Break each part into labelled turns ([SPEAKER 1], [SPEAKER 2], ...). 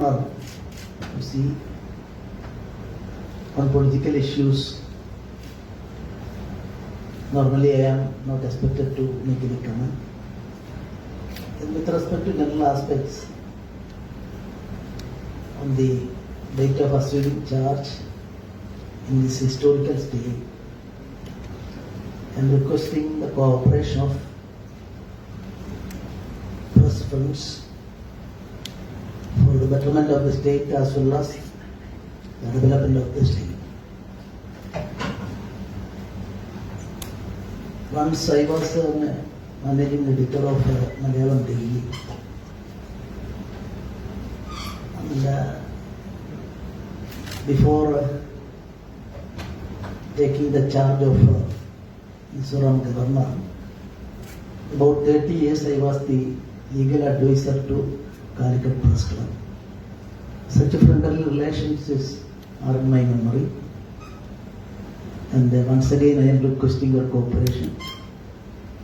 [SPEAKER 1] honor to see on political issues. Normally I am not expected to make any comment. And with respect to general aspects on the date of assuming charge in this historical state, I am requesting the cooperation of press friends for the betterment of the state as well as the development of the state. Once I was managing editor of Malayalam Daily, and before taking the charge of Mizoram governor, about 30 years I was the legal advisor to Calicut Press Club. Such friendly relationships are in my memory. And once again I am requesting your cooperation.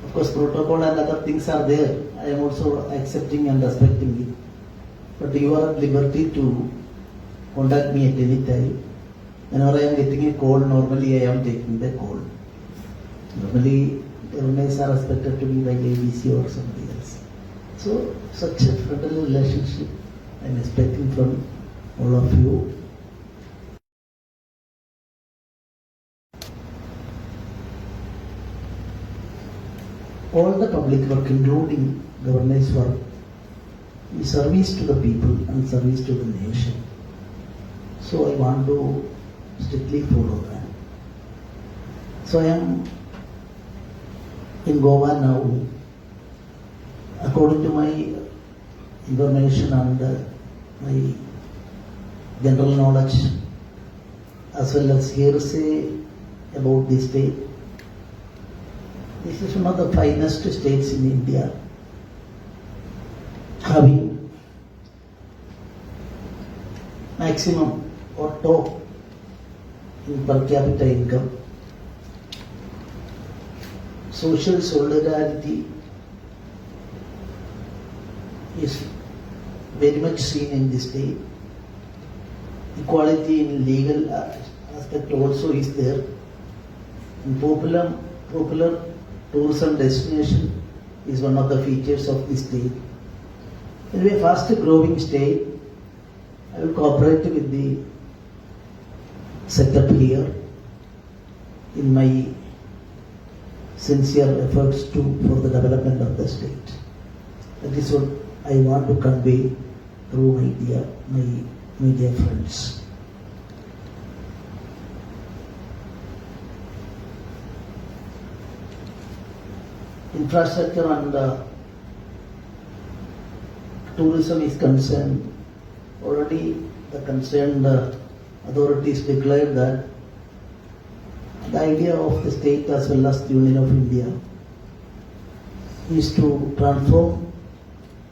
[SPEAKER 1] Of course, protocol and other things are there. I am also accepting and respecting it. But you are at liberty to contact me at any time. Whenever I am getting a call, normally I am taking the call. Normally, governors are expected to be like ABC or somebody else. So, such a friendly relationship I am expecting from all of you. All the public work, including governance work, is service to the people and service to the nation. So I want to strictly follow that. So I am in Goa now. According to my information and my general knowledge, as well as hearsay about this state, this is one of the finest states in India, having maximum or top in per capita income. Social solidarity is very much seen in this state. Equality in legal aspect also is there. And popular tourism destination is one of the features of this state. Anyway, fast growing state, I will cooperate with the setup here in my sincere efforts for the development of the state. That is what I want to convey through my media friends. Infrastructure and tourism is concerned. Already the concerned authorities declared that the idea of the state as well as the Union of India is to transform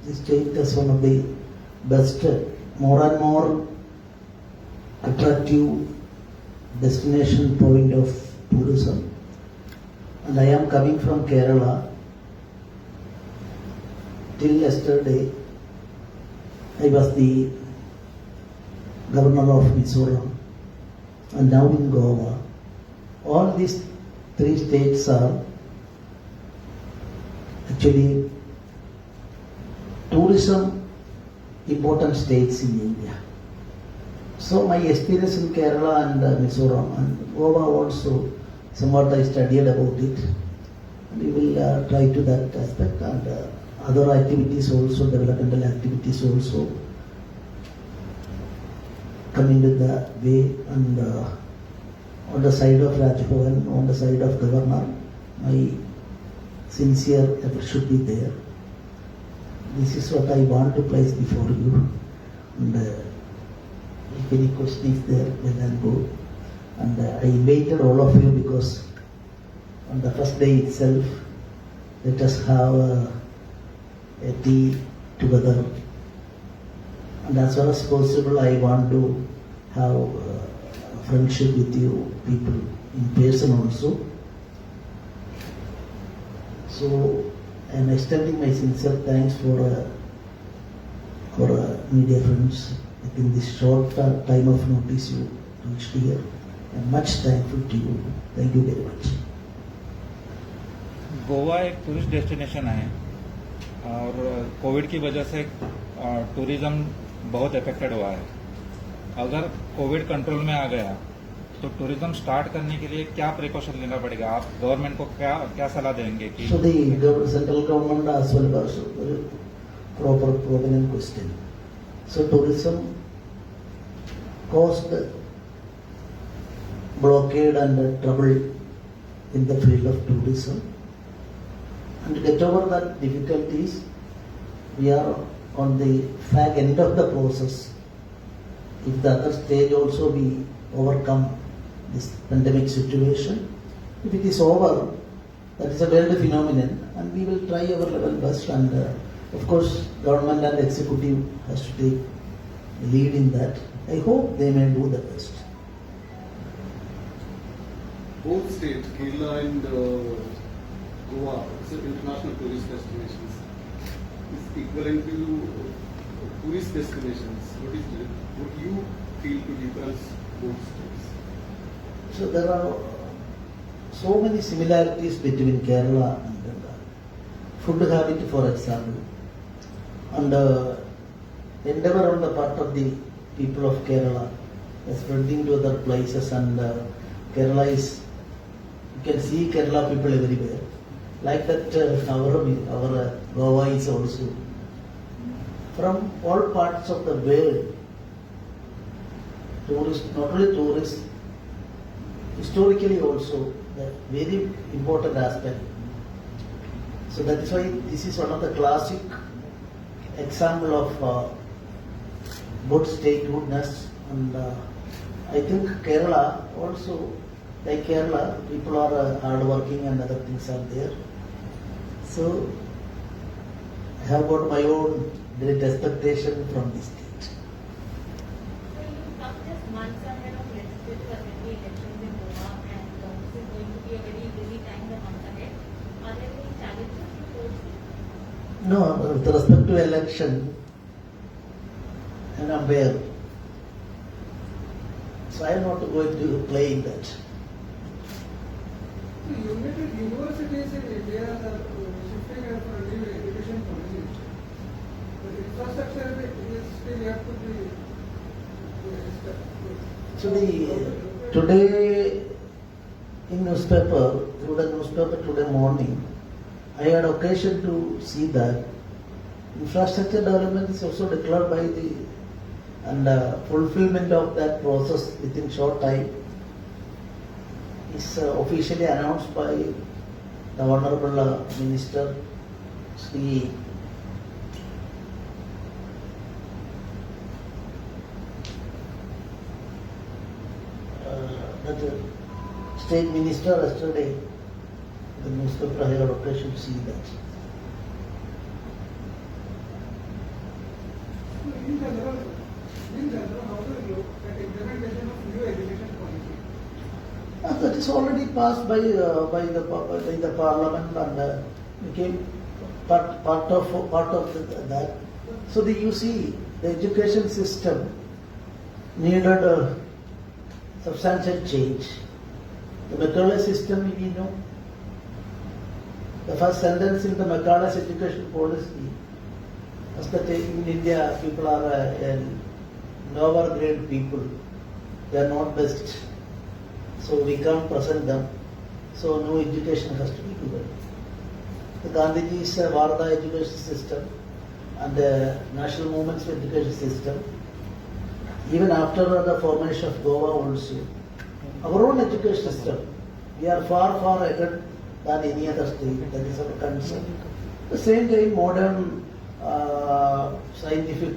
[SPEAKER 1] the state as one of the best, more and more attractive destination point of tourism. And I am coming from Kerala. Till yesterday, I was the governor of Mizoram and now in Goa. All these three states are actually tourism important states in India. So my experience in Kerala and Mizoram and Goa also, somewhat I studied about it. We will try to that aspect and other activities also, developmental activities also come into the way. And on the side of Raj Bhavan, on the side of Governor, my sincere effort should be there. This is what I want to place before you. And if any question is there, then I'll go. And I invited all of you because on the first day itself, let us have a tea together. And as far as possible, I want to have a friendship with you people in person also. So I am extending my sincere thanks for media friends with in this short time of notice you reached here. I'm much thankful to you. Thank you very much.
[SPEAKER 2] Goa एक tourist destination है और Covid की वजह से tourism बहुत affected हुआ है. अगर कोविड कंट्रोल में आ गया तो टूरिज्म स्टार्ट करने के लिए क्या प्रिकॉशन लेना पड़ेगा? आप गवर्नमेंट को क्या सलाह देंगे कि
[SPEAKER 1] So the central government as well as very proper prominent question. So tourism caused blockade and trouble in the field of tourism. And to get over that difficulties, we are on the fag end of the process. If the other stage also we overcome this pandemic situation, if it is over, that is a world phenomenon, and we will try our level best. And of course, government and executive has to take the lead in that. I hope they may do the best.
[SPEAKER 3] Both states, Kerala and Goa, so international tourist destinations, is equivalent to tourist destinations. What do you feel to difference both states?
[SPEAKER 1] So there are so many similarities between Kerala and food habit, for example, and endeavor on the part of the people of Kerala spreading to other places. And Kerala is, you can see Kerala people everywhere. Like that, our Goa is also from all parts of the world. Tourists, not only tourists, historically also, the very important aspect. So that is why this is one of the classic example of good statehoodness. And I think Kerala also, like Kerala, people are hardworking and other things are there. So I have got my own great expectation from this state.
[SPEAKER 4] So you come just months ahead of legislative assembly elections in Goa, and this is going to be a very busy time the months ahead. Are there any challenges you foresee?
[SPEAKER 1] No, with respect to election, and I'm aware. So I am not going to play in that.
[SPEAKER 5] The United Universities in India are shifting for a new education policy. The infrastructure is still yet to be established.
[SPEAKER 1] So today in newspaper, through the newspaper today morning, I had occasion to see that infrastructure development is also declared by the, and fulfillment of that process within short time is officially announced by the Honorable Minister Sri that State Minister yesterday. The newspaper I had occasion to see that.
[SPEAKER 5] In general, how do you look at implementation of new education policy?
[SPEAKER 1] That is already passed by the Parliament and became part of that. So you see, the education system needed a substantial change. The Macaulay system, we know. The first sentence in the Macaulay's education policy was that in India people are lower grade people. They are not best. So we can't present them. So no education has to be given. The Gandhiji's Varda education system and the national movement's education system, even after the formation of Goa also, our own education system, we are far ahead than any other state. That is our concern. At the same time, modern scientific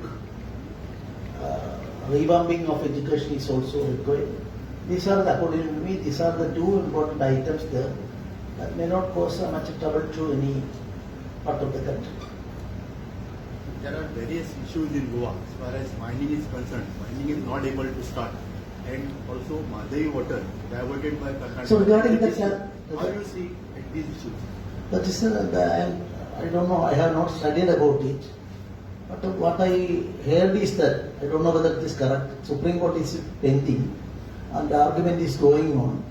[SPEAKER 1] revamping of education is also required. These are, according to me, these are the two important items there that may not cause much trouble to any part of the country.
[SPEAKER 6] There are various issues in Goa as far as mining is concerned. Mining is not able to start. And also Madhavi water diverted by Karnataka.
[SPEAKER 1] So regarding that,
[SPEAKER 6] how do you see these issues?
[SPEAKER 1] that is, I don't know, I have not studied about it. But what I heard is that, I don't know whether it is correct, Supreme Court is pending and the argument is going on,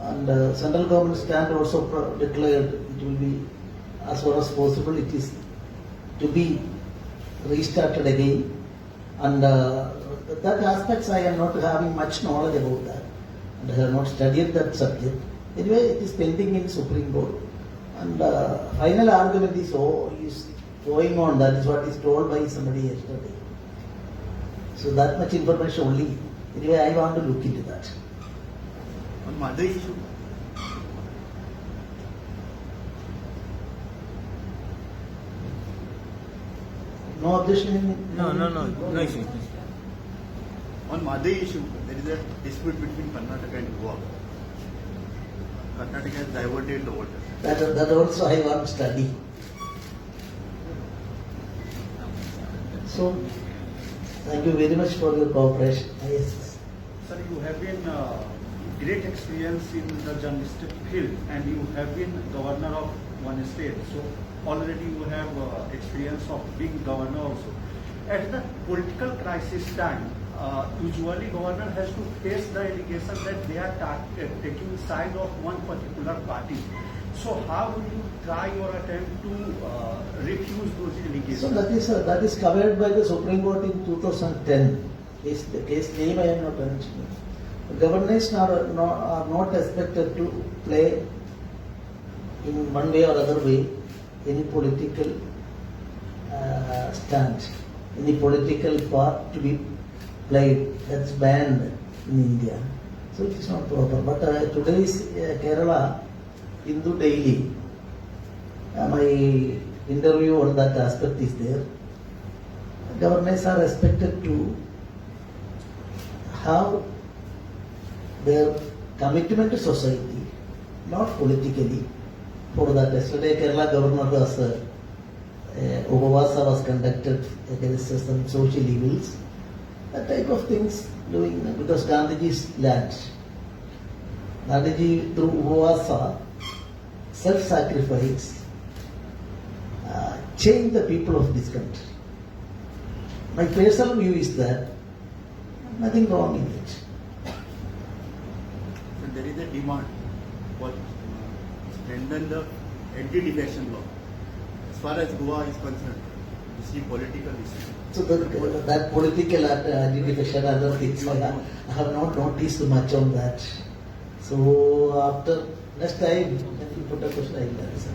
[SPEAKER 1] and central government stand also declared it will be as far as possible, it is to be restarted again, and that aspects I am not having much knowledge about that, and I have not studied that subject. Anyway, it is pending in Supreme Court, and final argument is going on. That is what is told by somebody yesterday. So that much information only. Anyway, I want to look into that.
[SPEAKER 6] On mother issue,
[SPEAKER 1] No objection?
[SPEAKER 7] No issue.
[SPEAKER 6] on mother issue, there is a dispute between Karnataka and Goa. Karnataka has diverted the water.
[SPEAKER 1] That also I want to study. So, thank you very much for your cooperation. Yes.
[SPEAKER 8] Sir, you have been great experience in the journalistic field and you have been governor of one state. So already you have experience of being governor also. At the political crisis time, usually governor has to face the allegation that they are taking side of one particular party. So how will you try or attempt to refuse those allegations?
[SPEAKER 1] So that is covered by the Supreme Court in 2010. The case name I am not mentioning. Governors are not expected to play in one way or other way any political stand, any political part to be played. That's banned in India. So it is not proper. But today's Kerala Hindu Daily, my interview on that aspect is there. Governors are expected to have their commitment to society, not politically. For that, yesterday Kerala governor was Upavasa was conducted against some social evils. That type of things doing because Gandhiji's land. Gandhiji through Upavasa, self-sacrifice, change the people of this country. My personal view is that nothing wrong in it.
[SPEAKER 6] So there is a demand for strengthen the anti-defection law. As far as Goa is concerned, you see political issue.
[SPEAKER 1] So that political identification, other things, I have not noticed much on that. So after next time, if you put a question, I will answer.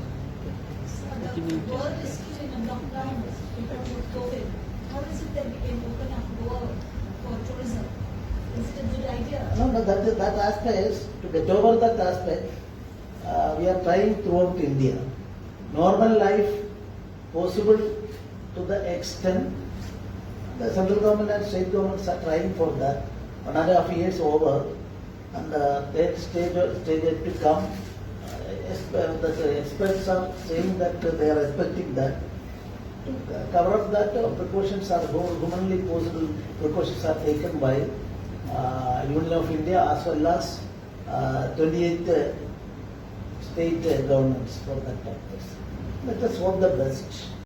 [SPEAKER 4] The world is still in a lockdown because of COVID. How is it that we can open up Goa for tourism? Is it a good idea?
[SPEAKER 1] No, that aspect, to get over that aspect, we are trying throughout India. Normal life possible to the extent the central government and state governments are trying for that. 1.5 years over, and third stage yet to come. The experts are saying that they are expecting that. To cover up that, precautions are humanly possible. Precautions are taken by Union of India as well as 28 state governments for that purpose. Let us hope the best.